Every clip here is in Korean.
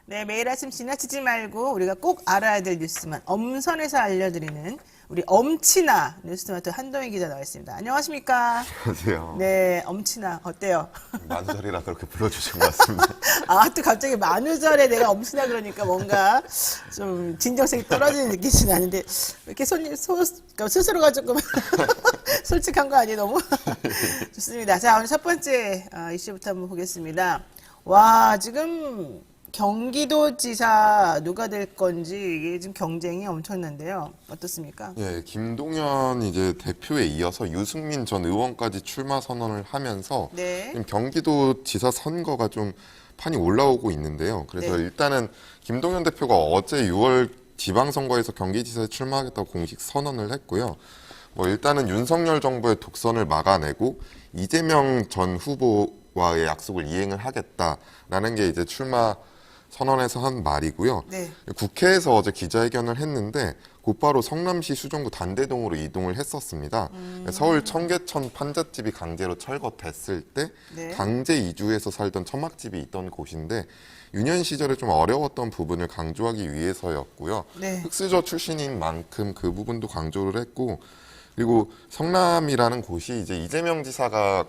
네, 매일 아침 지나치지 말고 우리가 꼭 알아야 될 뉴스만 엄선해서 알려드리는 우리 엄친아 뉴스토마토 한동희 기자 나와 있습니다. 안녕하십니까? 안녕하세요. 네, 엄친아 어때요? 만우절이라 그렇게 불러주신 것 같습니다. 아, 또 갑자기 만우절에 내가 엄친아 그러니까 뭔가 좀 진정성이 떨어지는 느낌이 나는데 왜 이렇게 그러니까 스스로가 조금 솔직한 거 아니에요, 너무? 좋습니다. 자, 오늘 첫 번째 이슈부터 한번 보겠습니다. 와, 지금 경기도지사 누가 될 건지 이게 지금 경쟁이 엄청난데요. 어떻습니까? 예, 김동연 이제 대표에 이어서 유승민 전 의원까지 출마 선언을 하면서 네. 지금 경기도지사 선거가 좀 판이 올라오고 있는데요. 그래서 네. 일단은 김동연 대표가 어제 6월 지방선거에서 경기지사에 출마하겠다고 공식 선언을 했고요. 뭐 일단은 윤석열 정부의 독선을 막아내고 이재명 전 후보와의 약속을 이행을 하겠다라는 게 이제 출마 선언에서 한 말이고요. 네. 국회에서 어제 기자회견을 했는데 곧바로 성남시 수정구 단대동으로 이동을 했었습니다. 서울 청계천 판잣집이 강제로 철거됐을 때 네. 강제 이주해서 살던 천막집이 있던 곳인데 유년 시절에 좀 어려웠던 부분을 강조하기 위해서였고요. 네. 흑수저 출신인 만큼 그 부분도 강조를 했고 그리고 성남이라는 곳이 이제 이재명 지사가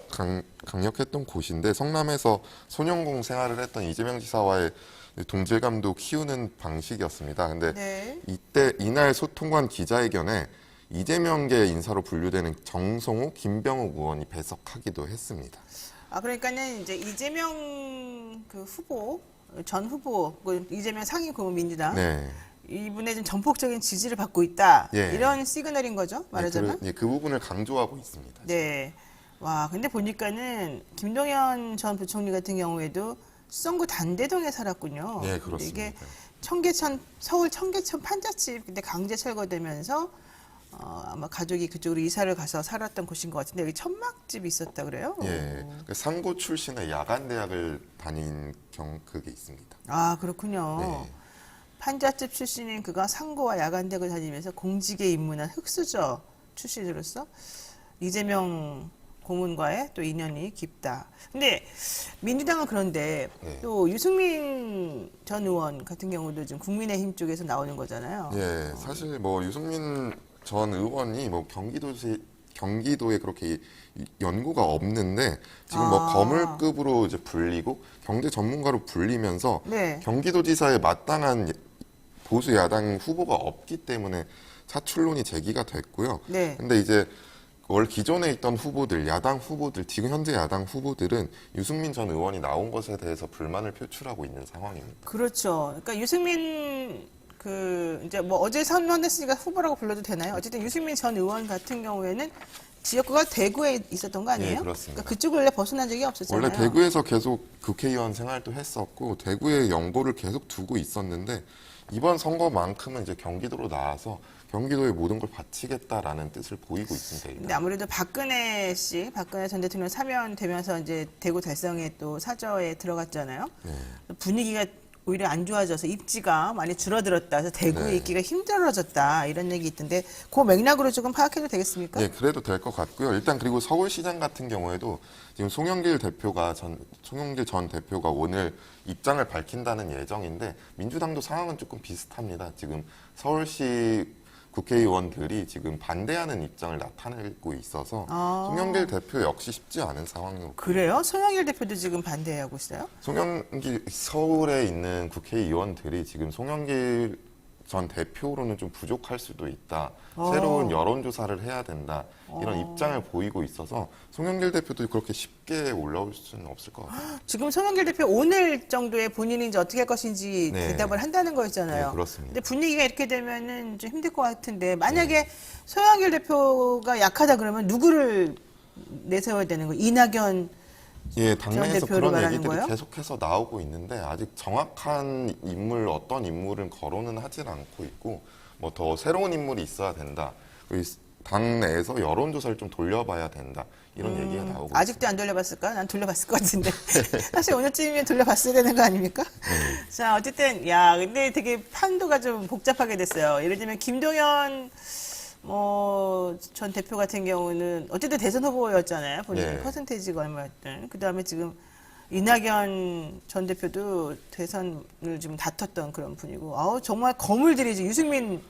강력했던 곳인데 성남에서 소년공 생활을 했던 이재명 지사와의 동질감도 키우는 방식이었습니다. 근데 네. 이날 소통관 기자회견에 이재명계 인사로 분류되는 정성호, 김병욱 의원이 배석하기도 했습니다. 아, 그러니까는 이제 이재명 그 후보, 전 후보, 그 이재명 상임 고문민주당. 네. 이분의 좀 전폭적인 지지를 받고 있다. 예. 이런 시그널인 거죠, 말하자면. 그 부분을 강조하고 있습니다. 네. 와, 근데 보니까는 김동연 전 부총리 같은 경우에도 수성구 단대동에 살았군요. 네, 근데 그렇습니다. 이게 서울 청계천 판잣집 근데 강제 철거되면서 아마 가족이 그쪽으로 이사를 가서 살았던 곳인 것 같은데 여기 천막집이 있었다 그래요? 예, 그 상고 출신의 야간 대학을 다닌 그게 있습니다. 아, 그렇군요. 네. 판잣집 출신인 그가 상고와 야간대학을 다니면서 공직에 입문한 흑수저 출신으로서 이재명 고문과의 또 인연이 깊다. 근데 민주당은 그런데 네. 또 유승민 전 의원 같은 경우도 지금 국민의힘 쪽에서 나오는 거잖아요. 예, 사실 뭐 유승민 전 의원이 뭐 경기도에 그렇게 연고가 없는데 지금 뭐 거물급으로 이제 불리고 경제 전문가로 불리면서 네. 경기도지사에 마땅한 보수 야당 후보가 없기 때문에 사출론이 제기가 됐고요. 네. 근데 이제 원래 기존에 있던 후보들, 야당 후보들, 지금 현재 야당 후보들은 유승민 전 의원이 나온 것에 대해서 불만을 표출하고 있는 상황입니다. 그렇죠. 그러니까 유승민 이제 뭐 어제 선언했으니까 후보라고 불러도 되나요? 어쨌든 유승민 전 의원 같은 경우에는 지역구가 대구에 있었던 거 아니에요? 예, 그렇습니다. 그러니까 그쪽을 원래 벗어난 적이 없었잖아요. 원래 대구에서 계속 국회의원 생활도 했었고 대구에 연고를 계속 두고 있었는데 이번 선거만큼은 이제 경기도로 나와서 경기도에 모든 걸 바치겠다라는 뜻을 보이고 있습니다. 근데 일단. 아무래도 박근혜 전 대통령 사면되면서 이제 대구 달성에 또 사저에 들어갔잖아요. 네. 분위기가 오히려 안 좋아져서 입지가 많이 줄어들었다. 그래서 대구에 네. 있기가 힘들어졌다. 이런 얘기 있던데 그 맥락으로 조금 파악해도 되겠습니까? 네, 그래도 될 것 같고요. 일단 그리고 서울시장 같은 경우에도 지금 송영길 전 대표가 오늘 입장을 밝힌다는 예정인데 민주당도 상황은 조금 비슷합니다. 지금 서울시 국회의원들이 지금 반대하는 입장을 나타내고 있어서 송영길 대표 역시 쉽지 않은 상황이고 그래요? 송영길 대표도 지금 반대하고 있어요? 서울에 있는 국회의원들이 지금 송영길 전 대표로는 좀 부족할 수도 있다. 새로운 여론조사를 해야 된다. 이런 입장을 보이고 있어서 송영길 대표도 그렇게 쉽게 올라올 수는 없을 것 같아요. 지금 송영길 대표 오늘 정도에 본인이 이제 어떻게 할 것인지 네. 대답을 한다는 거였잖아요. 네, 그렇습니다. 근데 분위기가 이렇게 되면은 좀 힘들 것 같은데 만약에 송영길 대표가 약하다 그러면 누구를 내세워야 되는 거예요? 이낙연 예, 전 당내에서 대표를 그런 말하는 얘기들이 거예요? 계속해서 나오고 있는데 아직 정확한 어떤 인물은 거론은 하질 않고 있고 뭐 더 새로운 인물이 있어야 된다. 그리고 당내에서 여론조사를 좀 돌려봐야 된다. 이런 얘기가 나오고 아직도 안 돌려봤을까? 난 돌려봤을 것 같은데. 사실 오늘쯤이면 돌려봤어야 되는 거 아닙니까? 자, 어쨌든, 근데 되게 판도가 좀 복잡하게 됐어요. 예를 들면, 김동연, 전 대표 같은 경우는, 어쨌든 대선 후보였잖아요. 보니까 네. 퍼센테이지가 얼마였든. 그 다음에 지금, 이낙연 전 대표도 대선을 좀 다퉜던 그런 분이고, 아우 정말 거물들이 지금 유승민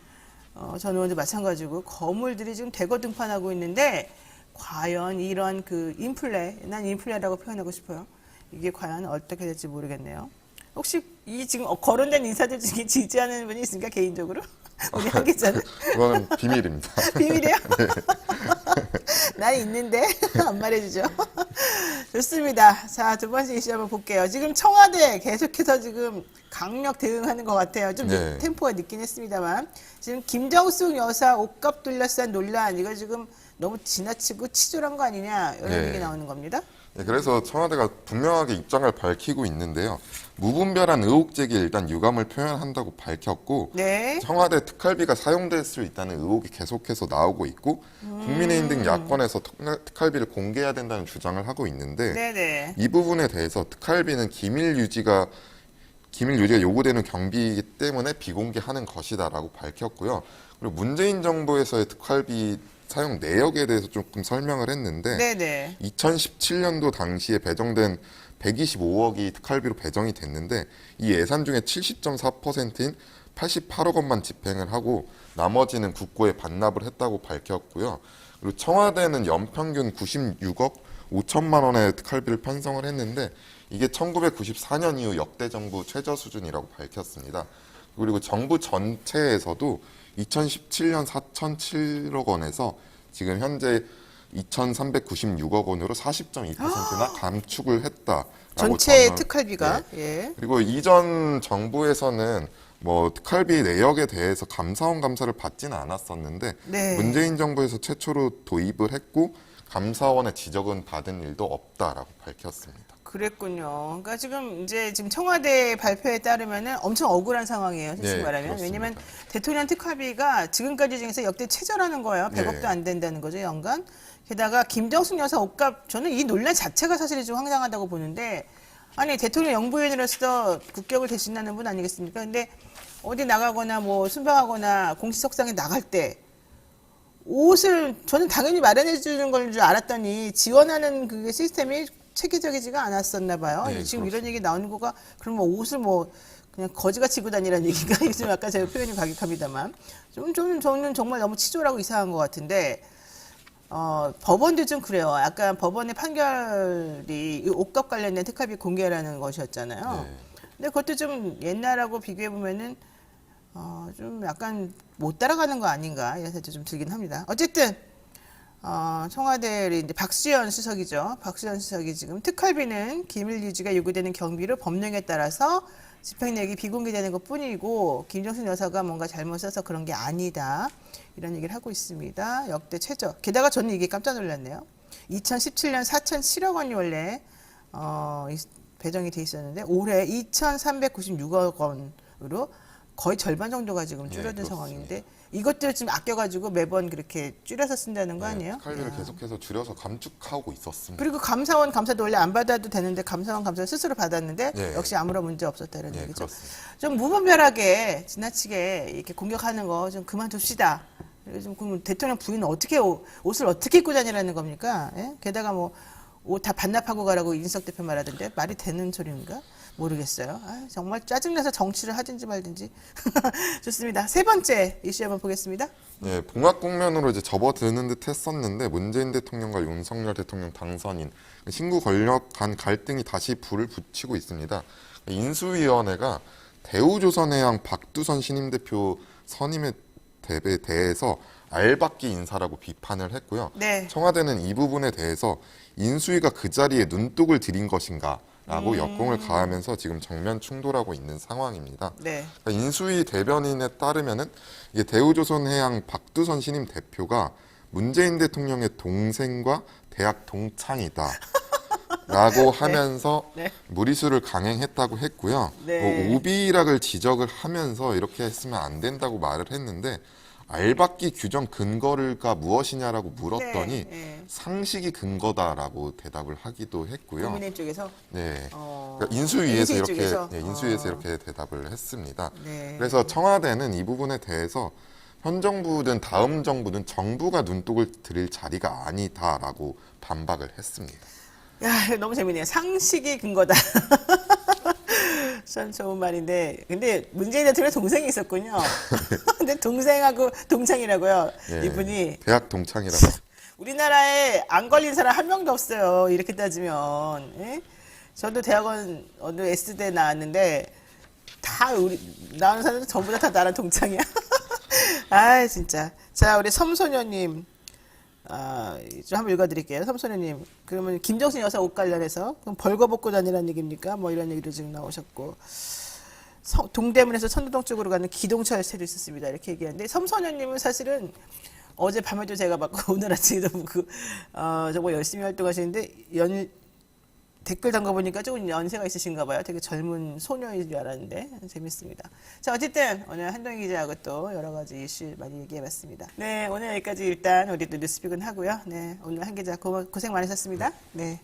전 의원도 마찬가지고 거물들이 지금 대거 등판하고 있는데 과연 이런 그 인플레, 난 인플레라고 표현하고 싶어요. 이게 과연 어떻게 될지 모르겠네요. 혹시 이 지금 거론된 인사들 중에 지지하는 분이 있습니까 개인적으로? 우리 한 기자는? 그거는 비밀입니다. 비밀이에요? 난 있는데 안 말해주죠. 좋습니다. 자, 두 번째 이슈 한번 볼게요. 지금 청와대 계속해서 지금 강력 대응하는 것 같아요. 좀 네. 템포가 늦긴 했습니다만 지금 김정숙 여사 옷값 둘러싼 논란 이거 지금 너무 지나치고 치졸한 거 아니냐 이런 네. 얘기 나오는 겁니다. 네, 그래서 청와대가 분명하게 입장을 밝히고 있는데요. 무분별한 의혹 제기에 일단 유감을 표현한다고 밝혔고 네. 청와대 특활비가 사용될 수 있다는 의혹이 계속해서 나오고 있고 국민의힘 등 야권에서 특활비를 공개해야 된다는 주장을 하고 있는데 네네. 이 부분에 대해서 특활비는 기밀 유지가 요구되는 경비이기 때문에 비공개하는 것이다라고 밝혔고요. 그리고 문재인 정부에서의 특활비 사용 내역에 대해서 조금 설명을 했는데 네네. 2017년도 당시에 배정된 125억이 특활비로 배정이 됐는데 이 예산 중에 70.4%인 88억 원만 집행을 하고 나머지는 국고에 반납을 했다고 밝혔고요. 그리고 청와대는 연평균 96억 5천만 원의 특활비를 편성을 했는데 이게 1994년 이후 역대 정부 최저 수준이라고 밝혔습니다. 그리고 정부 전체에서도 2017년 4,007억 원에서 지금 현재 2,396억 원으로 40.2%나 감축을 했다라고 전체 전을- 특활비가 네. 예. 그리고 이전 정부에서는 뭐 특활비 내역에 대해서 감사원 감사를 받지는 않았었는데 네. 문재인 정부에서 최초로 도입을 했고 감사원의 지적은 받은 일도 없다라고 밝혔습니다. 그랬군요. 그러니까 지금 청와대 발표에 따르면은 엄청 억울한 상황이에요. 솔직히 네, 말하면. 그렇습니다. 왜냐면 대통령 특활비가 지금까지 중에서 역대 최저라는 거예요. 100억도 네. 안 된다는 거죠, 연간. 게다가 김정숙 여사 옷값, 저는 이 논란 자체가 사실 좀 황당하다고 보는데, 아니 대통령 영부인으로서 국격을 대신하는 분 아니겠습니까? 근데 어디 나가거나 뭐 순방하거나 공식석상에 나갈 때 옷을 저는 당연히 마련해 주는 걸 줄 알았더니 지원하는 그 시스템이 체계적이지가 않았었나 봐요. 네, 지금 그렇습니다. 이런 얘기 나오는 거가 그럼 뭐 옷을 뭐 그냥 거지같이 입고 다니라는 얘기가 요즘 아까 제가 표현이 과격합니다만 저는 정말 너무 치졸하고 이상한 것 같은데 법원도 좀 그래요. 약간 법원의 판결이 이 옷값 관련된 특활비 공개라는 것이었잖아요. 네. 근데 그것도 좀 옛날하고 비교해 보면은 좀 약간 못 따라가는 거 아닌가 이런 생각도 좀 들긴 합니다. 어쨌든 청와대 이제 박수현 수석이죠. 박수현 수석이 지금 특활비는 기밀 유지가 요구되는 경비로 법령에 따라서 집행력이 비공개되는 것뿐이고 김정숙 여사가 뭔가 잘못 써서 그런 게 아니다 이런 얘기를 하고 있습니다. 역대 최저. 게다가 저는 이게 깜짝 놀랐네요. 2017년 4,007억 원이 원래 배정이 돼 있었는데 올해 2,396억 원으로 거의 절반 정도가 지금 줄어든 그렇습니다. 상황인데 이것들 좀 아껴가지고 매번 그렇게 줄여서 쓴다는 거 아니에요? 특활비를 야. 계속해서 줄여서 감축하고 있었습니다. 그리고 감사원 감사도 원래 안 받아도 되는데 감사원 감사 스스로 받았는데 네. 역시 아무런 문제 없었다는 네, 얘기죠. 그렇습니다. 좀 무분별하게 지나치게 이렇게 공격하는 거 좀 그만둡시다. 좀 그럼 대통령 부인은 어떻게 옷을 어떻게 입고 다니라는 겁니까? 예? 게다가 뭐 옷 다 반납하고 가라고 이준석 대표 말하던데 말이 되는 소리인가? 모르겠어요. 아, 정말 짜증나서 정치를 하든지 말든지. 좋습니다. 세 번째 이슈 한번 보겠습니다. 예, 봉합 국면으로 이제 접어드는 듯 했었는데 문재인 대통령과 윤석열 대통령 당선인 신구 권력 간 갈등이 다시 불을 붙이고 있습니다. 인수위원회가 대우조선해양 박두선 신임 대표 선임에 대해서 알박기 인사라고 비판을 했고요. 네. 청와대는 이 부분에 대해서 인수위가 그 자리에 눈독을 들인 것인가 라고 역공을 가하면서 지금 정면 충돌하고 있는 상황입니다. 네. 그러니까 인수위 대변인에 따르면은 이게 대우조선해양 박두선 신임 대표가 문재인 대통령의 동생과 대학 동창이다. 라고 하면서 네. 무리수를 강행했다고 했고요. 네. 뭐 오비락을 지적을 하면서 이렇게 했으면 안 된다고 말을 했는데 알박기 규정 근거가 무엇이냐라고 물었더니 네, 네. 상식이 근거다라고 대답을 하기도 했고요. 국민의 쪽에서 네. 어, 그러니까 인수위에서 인수위 이렇게 쪽에서? 인수위에서 이렇게 대답을 했습니다. 네. 그래서 청와대는 이 부분에 대해서 현 정부든 다음 정부든 정부가 눈독을 들일 자리가 아니다라고 반박을 했습니다. 야, 이거 너무 재밌네요. 상식이 근거다. 참 좋은 말인데, 근데 문재인 대통령 동생이 있었군요. 근데 동생하고 동창이라고요. 예, 이분이 대학 동창이라고. 우리나라에 안 걸린 사람 한 명도 없어요. 이렇게 따지면. 예? 저도 대학원 어느 S대 나왔는데 다 우리 나오는 사람들 전부 다 나랑 동창이야. 아 진짜. 자 우리 섬소녀님. 좀 한번 읽어드릴게요. 섬소녀님. 그러면 김정신 여사 옷 관련해서 그럼 벌거벗고 다니라는 얘기입니까? 뭐 이런 얘기도 지금 나오셨고 동대문에서 천도동 쪽으로 가는 기동차 열차도 있었습니다. 이렇게 얘기하는데 섬소녀님은 사실은 어제 밤에도 제가 봤고 오늘 아침에도 보고 정말 열심히 활동하시는데 댓글 담가보니까 조금 연세가 있으신가 봐요. 되게 젊은 소녀인 줄 알았는데 재밌습니다. 자 어쨌든 오늘 한동희 기자하고 또 여러 가지 이슈 많이 얘기해봤습니다. 네 오늘 여기까지 일단 우리 또 뉴스픽은 하고요. 네 오늘 한 기자 고생 많으셨습니다. 네.